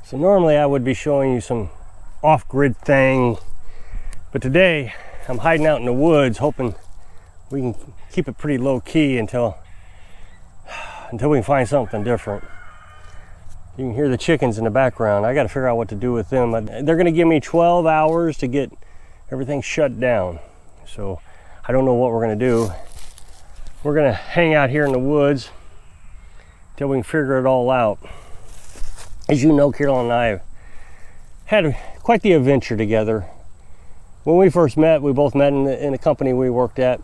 So normally I would be showing you some off-grid thing, but today I'm hiding out in the woods hoping we can keep it pretty low-key until we can find something different. You can hear the chickens in the background. I got to figure out what to do with them. They're going to give me 12 hours to get everything shut down. So I don't know what we're going to do. We're going to hang out here in the woods until we can figure it all out. As you know, Carolyn and I had quite the adventure together. When we first met, we both met in a company we worked at.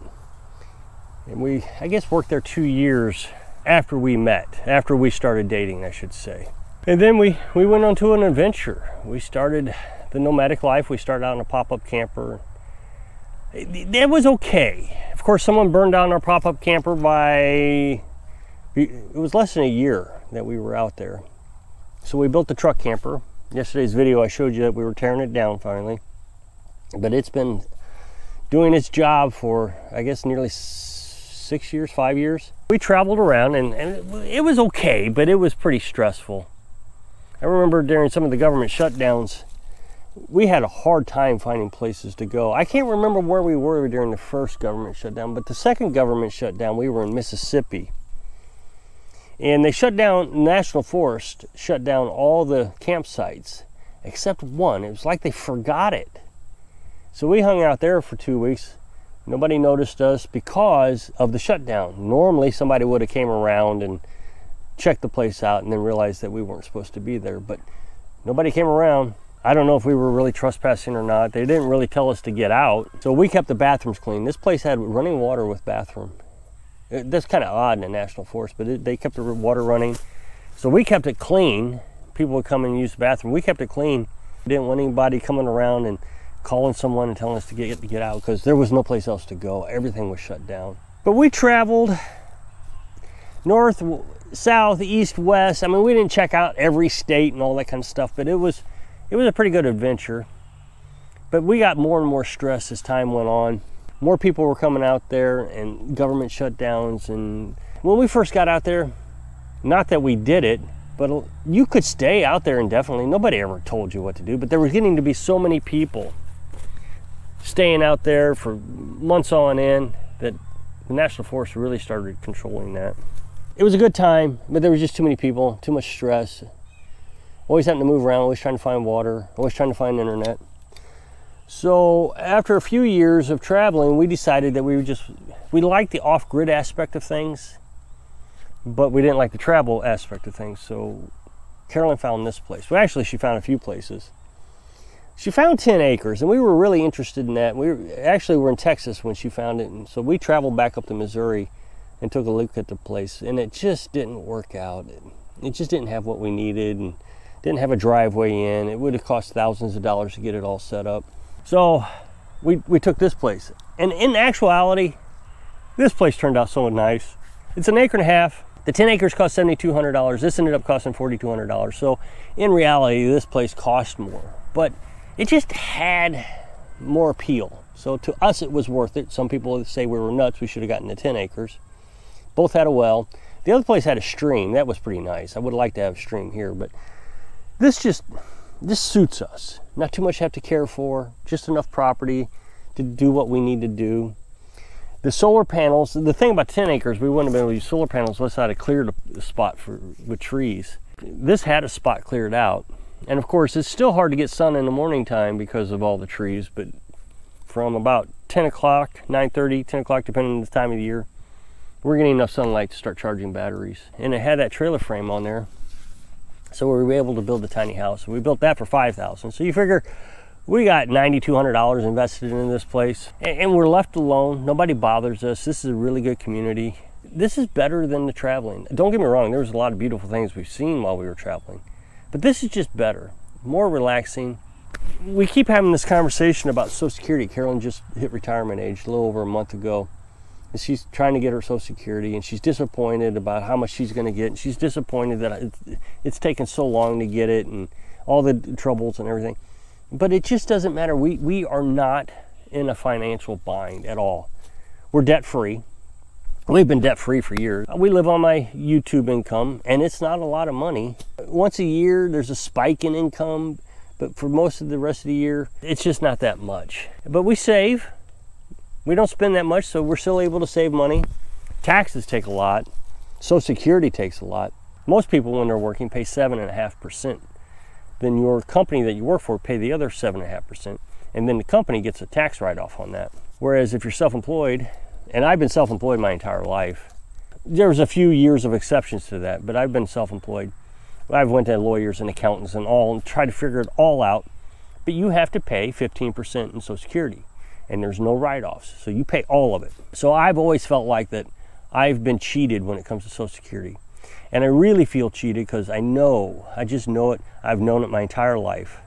And we, I guess, worked there 2 years after we met, after we started dating, I should say. And then we went on to an adventure. We started the nomadic life. We started out in a pop-up camper. It was okay. Of course, someone burned down our pop-up camper it was less than a year that we were out there. So we built the truck camper. Yesterday's video, I showed you that we were tearing it down finally. But it's been doing its job for, I guess, nearly 6 years, 5 years. We traveled around and it was okay, but it was pretty stressful. I remember during some of the government shutdowns, we had a hard time finding places to go. I can't remember where we were during the first government shutdown, but the second government shutdown, we were in Mississippi. And they shut down, National Forest shut down all the campsites except one. It was like they forgot it. So we hung out there for 2 weeks. Nobody noticed us because of the shutdown. Normally somebody would have came around and checked the place out and then realized that we weren't supposed to be there, but nobody came around. I don't know if we were really trespassing or not. They didn't really tell us to get out. So we kept the bathrooms clean. This place had running water with bathroom. That's kind of odd in a national forest, but they kept the water running. So we kept it clean. People would come and use the bathroom. We kept it clean. We didn't want anybody coming around and calling someone and telling us to get out, because there was no place else to go. Everything was shut down. But we traveled north, south, east, west. I mean, we didn't check out every state and all that kind of stuff, but it was a pretty good adventure. But we got more and more stressed as time went on. More people were coming out there and government shutdowns. And when we first got out there, not that we did it, but you could stay out there indefinitely. Nobody ever told you what to do, but there was getting to be so many people staying out there for months on end that the National Forest really started controlling that. It was a good time, but there was just too many people, too much stress. Always having to move around, always trying to find water, always trying to find internet. So after a few years of traveling, we decided that we liked the off-grid aspect of things, but we didn't like the travel aspect of things. So Carolyn found this place. Well, actually, she found a few places. She found 10 acres, and we were really interested in that. We were in Texas when she found it, and so we traveled back up to Missouri and took a look at the place, and it just didn't work out. It just didn't have what we needed, and didn't have a driveway in. It would have cost thousands of dollars to get it all set up. So we took this place, and in actuality, this place turned out so nice. It's an acre and a half. The 10 acres cost $7,200. This ended up costing $4,200. So in reality, this place cost more, but it just had more appeal. So to us, it was worth it. Some people say we were nuts. We should have gotten the 10 acres. Both had a well. The other place had a stream. That was pretty nice. I would like to have a stream here, but this suits us. Not too much have to care for, just enough property to do what we need to do. The solar panels, the thing about 10 acres, we wouldn't have been able to use solar panels unless I had cleared the spot with trees. This had a spot cleared out. And of course, it's still hard to get sun in the morning time because of all the trees, but from about 10 o'clock, 9:30, 10 o'clock, depending on the time of the year, we're getting enough sunlight to start charging batteries. And it had that trailer frame on there. So we were able to build a tiny house. We built that for $5,000. So you figure we got $9,200 invested in this place, and we're left alone. Nobody bothers us. This is a really good community. This is better than the traveling. Don't get me wrong, there was a lot of beautiful things we've seen while we were traveling, but this is just better, more relaxing. We keep having this conversation about Social Security. Carolyn just hit retirement age a little over a month ago. And she's trying to get her Social Security, and she's disappointed about how much she's going to get, and she's disappointed that it's taken so long to get it and all the troubles and everything. But it just doesn't matter. We are not in a financial bind at all. We're debt free. We've been debt-free for years. We live on my YouTube income, and it's not a lot of money. Once a year, there's a spike in income, but for most of the rest of the year, it's just not that much. But we save. We don't spend that much, so we're still able to save money. Taxes take a lot. Social Security takes a lot. Most people, when they're working, pay 7.5%. Then your company that you work for pay the other 7.5%, and then the company gets a tax write-off on that. Whereas if you're self-employed, and I've been self-employed my entire life. There's a few years of exceptions to that, but I've been self-employed. I've went to lawyers and accountants and all and tried to figure it all out. But you have to pay 15% in Social Security, and there's no write-offs, so you pay all of it. So I've always felt like that I've been cheated when it comes to Social Security. And I really feel cheated because I just know it, I've known it my entire life,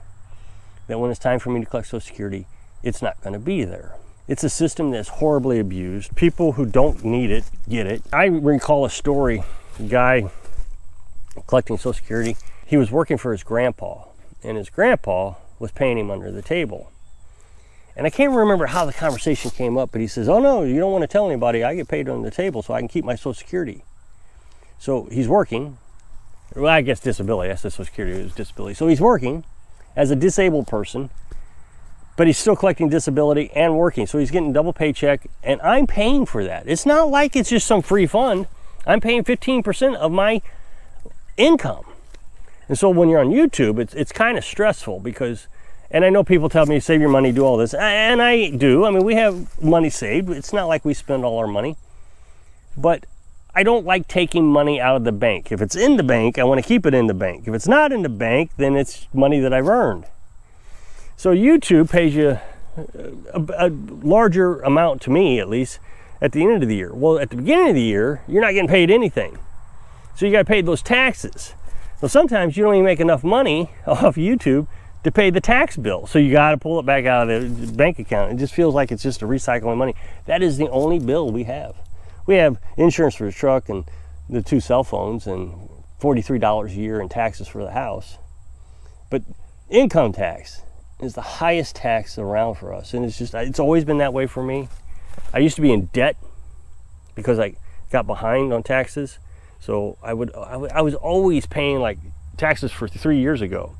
that when it's time for me to collect Social Security, it's not going to be there. It's a system that's horribly abused. People who don't need it get it. I recall a story, a guy collecting Social Security, he was working for his grandpa, and his grandpa was paying him under the table. And I can't remember how the conversation came up, but he says, oh no, you don't want to tell anybody, I get paid under the table so I can keep my Social Security. So he's working, well, I guess disability, that's the Social Security, it was disability. So he's working as a disabled person, but he's still collecting disability and working. So he's getting double paycheck, and I'm paying for that. It's not like it's just some free fund. I'm paying 15% of my income. And so when you're on YouTube, it's kind of stressful because, and I know people tell me, save your money, do all this, and I do. I mean, we have money saved. It's not like we spend all our money, but I don't like taking money out of the bank. If it's in the bank, I want to keep it in the bank. If it's not in the bank, then it's money that I've earned. So YouTube pays you a larger amount, to me at least, at the end of the year. Well, at the beginning of the year, you're not getting paid anything. So you got to pay those taxes. Well, sometimes you don't even make enough money off YouTube to pay the tax bill. So you got to pull it back out of the bank account. It just feels like it's just a recycling money. That is the only bill we have. We have insurance for the truck and the 2 cell phones and $43 a year in taxes for the house. But income tax is the highest tax around for us, and it's always been that way for me. I used to be in debt because I got behind on taxes, so I was always paying like taxes for 3 years ago,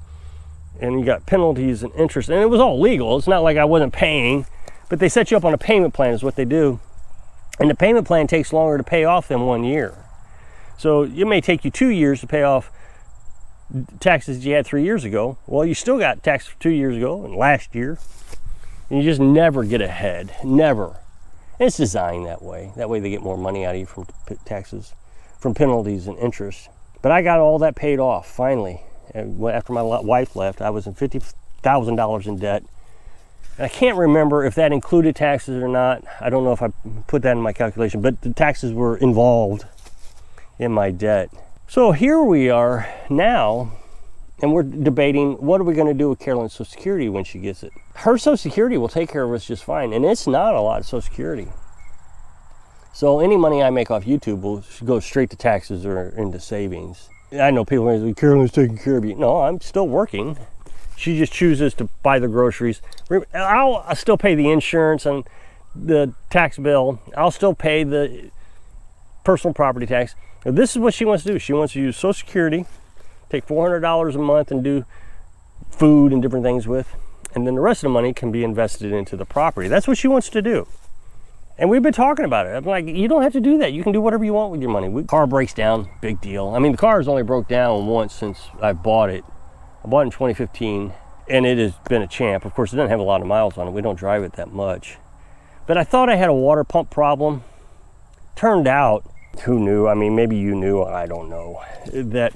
and you got penalties and interest, and it was all legal. It's not like I wasn't paying, but they set you up on a payment plan is what they do, and the payment plan takes longer to pay off than 1 year. So it may take you 2 years to pay off taxes you had 3 years ago. Well, you still got taxes 2 years ago and last year, and you just never get ahead, never. And it's designed that way. That way they get more money out of you from taxes, from penalties and interest. But I got all that paid off finally. And after my wife left, I was in $50,000 in debt. And I can't remember if that included taxes or not. I don't know if I put that in my calculation, but the taxes were involved in my debt. So here we are now, and we're debating what are we going to do with Carolyn's Social Security when she gets it. Her Social Security will take care of us just fine, and it's not a lot of Social Security. So any money I make off YouTube will go straight to taxes or into savings. I know people are like, Carolyn's taking care of you. No, I'm still working. She just chooses to buy the groceries. I'll still pay the insurance and the tax bill. I'll still pay the personal property tax. Now, this is what she wants to do. She wants to use Social Security, take $400 a month and do food and different things with, and then the rest of the money can be invested into the property. That's what she wants to do. And we've been talking about it. I'm like, you don't have to do that. You can do whatever you want with your money. Car breaks down, big deal. I mean, the car has only broke down once since I bought it. I bought it in 2015, and it has been a champ. Of course, it doesn't have a lot of miles on it. We don't drive it that much. But I thought I had a water pump problem. Turned out, who knew? I mean, maybe you knew, I don't know, that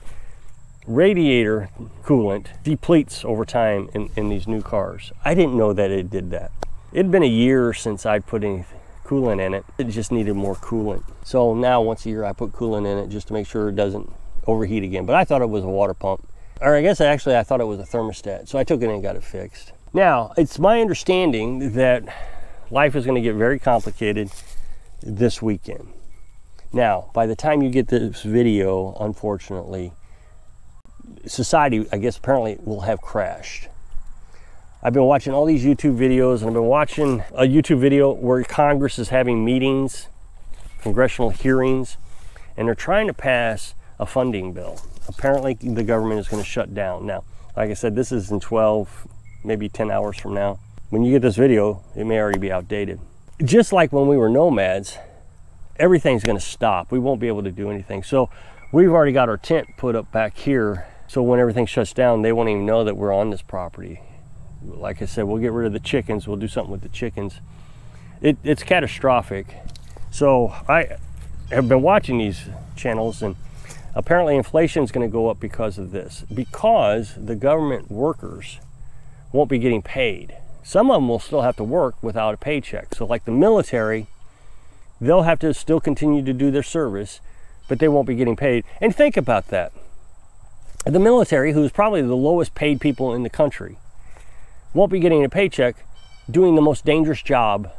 radiator coolant depletes over time in these new cars. I didn't know that it did that. It had been a year since I'd put any coolant in it. It just needed more coolant. So now once a year I put coolant in it just to make sure it doesn't overheat again. But I thought it was a water pump. Or I guess actually I thought it was a thermostat. So I took it and got it fixed. Now, it's my understanding that life is going to get very complicated this weekend. Now, by the time you get this video, unfortunately, society, I guess, apparently will have crashed. I've been watching all these YouTube videos, and I've been watching a YouTube video where Congress is having meetings, congressional hearings, and they're trying to pass a funding bill. Apparently the government is going to shut down. Now, like I said, this is in 12, maybe 10 hours from now. When you get this video, it may already be outdated. Just like when we were nomads, everything's going to stop. We won't be able to do anything. So we've already got our tent put up back here. So when everything shuts down, they won't even know that we're on this property. Like I said, we'll get rid of the chickens. We'll do something with the chickens. It's catastrophic. So I have been watching these channels, and apparently inflation is going to go up because of this, because the government workers won't be getting paid. Some of them will still have to work without a paycheck. So like the military, they'll have to still continue to do their service, but they won't be getting paid. And think about that. The military, who's probably the lowest paid people in the country, won't be getting a paycheck doing the most dangerous job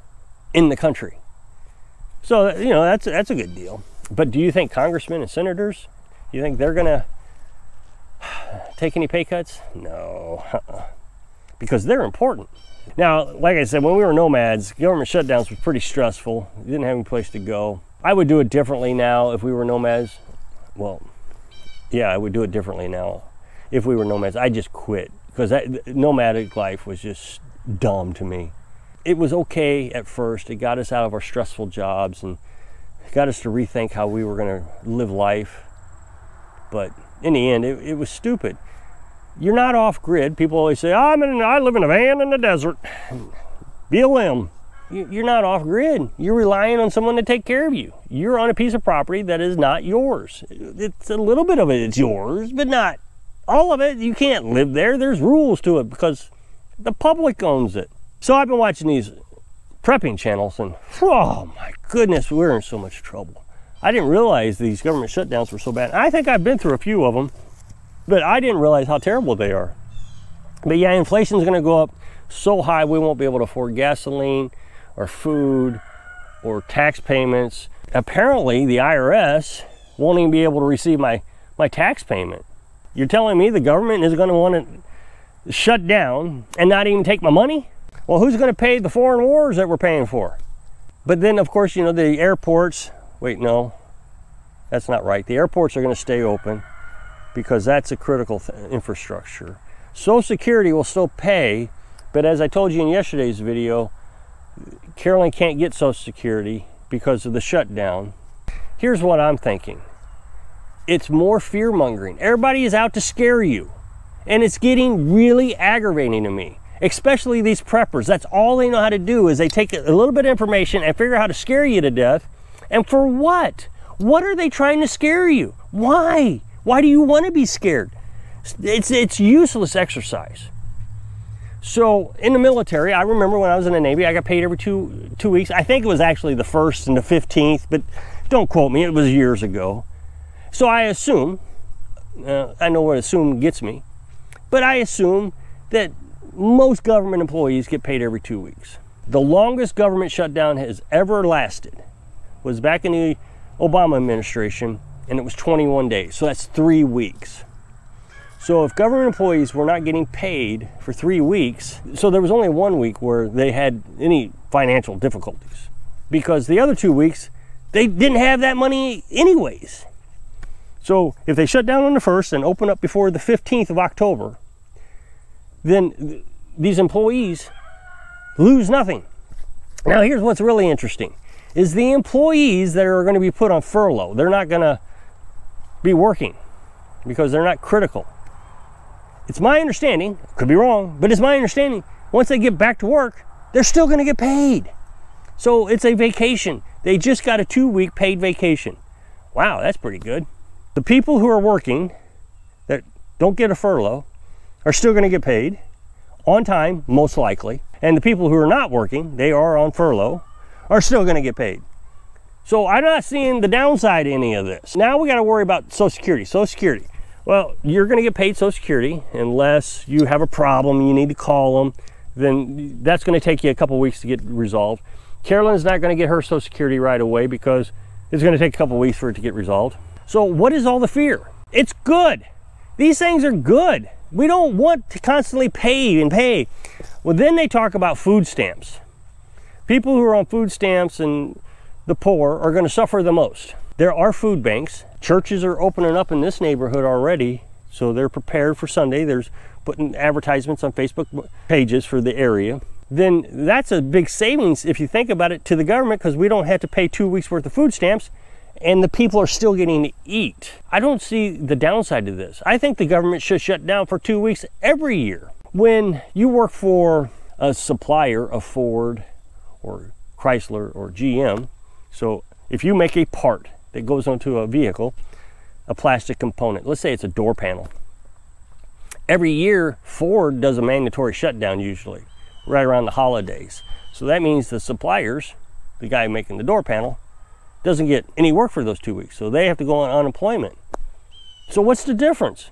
in the country. So, you know, that's a good deal. But do you think congressmen and senators, you think they're gonna take any pay cuts? No, because they're important. Now, like I said, when we were nomads, government shutdowns was pretty stressful. You didn't have any place to go. I would do it differently now if we were nomads. Well, yeah, I would do it differently now if we were nomads. I just quit because nomadic life was just dumb to me. It was okay at first. It got us out of our stressful jobs and got us to rethink how we were going to live life. But in the end, it was stupid. You're not off grid. People always say, I live in a van in the desert. BLM. You're not off grid. You're relying on someone to take care of you. You're on a piece of property that is not yours. It's a little bit of it is yours, but not all of it. You can't live there. There's rules to it because the public owns it. So I've been watching these prepping channels, and oh my goodness, we're in so much trouble. I didn't realize these government shutdowns were so bad. I think I've been through a few of them, but I didn't realize how terrible they are. But yeah, inflation's going to go up so high we won't be able to afford gasoline or food or tax payments. Apparently the IRS won't even be able to receive my tax payment. You're telling me the government is going to want to shut down and not even take my money? Well, who's going to pay the foreign wars that we're paying for? But then, of course, you know, the airports, wait, no, that's not right. The airports are going to stay open because that's a critical infrastructure. Social Security will still pay, but as I told you in yesterday's video, Carolyn can't get Social Security because of the shutdown. Here's what I'm thinking. It's more fear-mongering. Everybody is out to scare you, and it's getting really aggravating to me. Especially these preppers. That's all they know how to do, is they take a little bit of information and figure out how to scare you to death. And for what? What are they trying to scare you? Why? Why do you want to be scared? It's useless exercise. So in the military, I remember when I was in the Navy, I got paid every two weeks. I think it was actually the 1st and the 15th, but don't quote me, it was years ago. So I assume, I know what assume gets me, but I assume that most government employees get paid every 2 weeks. The longest government shutdown has ever lasted was back in the Obama administration, and it was 21 days. So that's 3 weeks. So if government employees were not getting paid for 3 weeks, so there was only 1 week where they had any financial difficulties, because the other 2 weeks, they didn't have that money anyways. So if they shut down on the 1st and open up before the 15th of October, then these employees lose nothing. Now here's what's really interesting, is the employees that are going to be put on furlough, they're not going to be working because they're not critical. It's my understanding, could be wrong, but it's my understanding, once they get back to work, they're still going to get paid. So it's a vacation. They just got a 2-week paid vacation. Wow, that's pretty good. The people who are working that don't get a furlough are still going to get paid on time, most likely. And the people who are not working, they are on furlough, are still going to get paid. So I'm not seeing the downside of any of this. Now we got to worry about Social Security. Social Security. Well, you're going to get paid Social Security unless you have a problem, you need to call them. Then that's going to take you a couple weeks to get resolved. Carolyn's not going to get her Social Security right away because it's going to take a couple weeks for it to get resolved. So what is all the fear? It's good. These things are good. We don't want to constantly pay and pay. Well, then they talk about food stamps. People who are on food stamps and the poor are going to suffer the most. There are food banks. Churches are opening up in this neighborhood already, so they're prepared for Sunday. There's putting advertisements on Facebook pages for the area. Then that's a big savings, if you think about it, to the government, because we don't have to pay 2 weeks worth of food stamps, and the people are still getting to eat. I don't see the downside to this. I think the government should shut down for 2 weeks every year. When you work for a supplier of Ford or Chrysler or GM, so if you make a part that goes onto a vehicle, a plastic component, let's say it's a door panel, every year Ford does a mandatory shutdown, usually right around the holidays. So that means the suppliers, the guy making the door panel, doesn't get any work for those 2 weeks, so they have to go on unemployment. So what's the difference?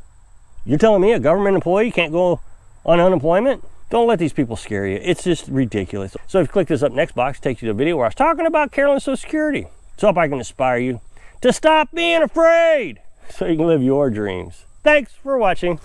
You're telling me a government employee can't go on unemployment? Don't let these people scare you. It's just ridiculous. So if you click this up next box, it takes you to a video where I was talking about Carolyn Social Security. So I hope I can inspire you to stop being afraid so you can live your dreams. Thanks for watching.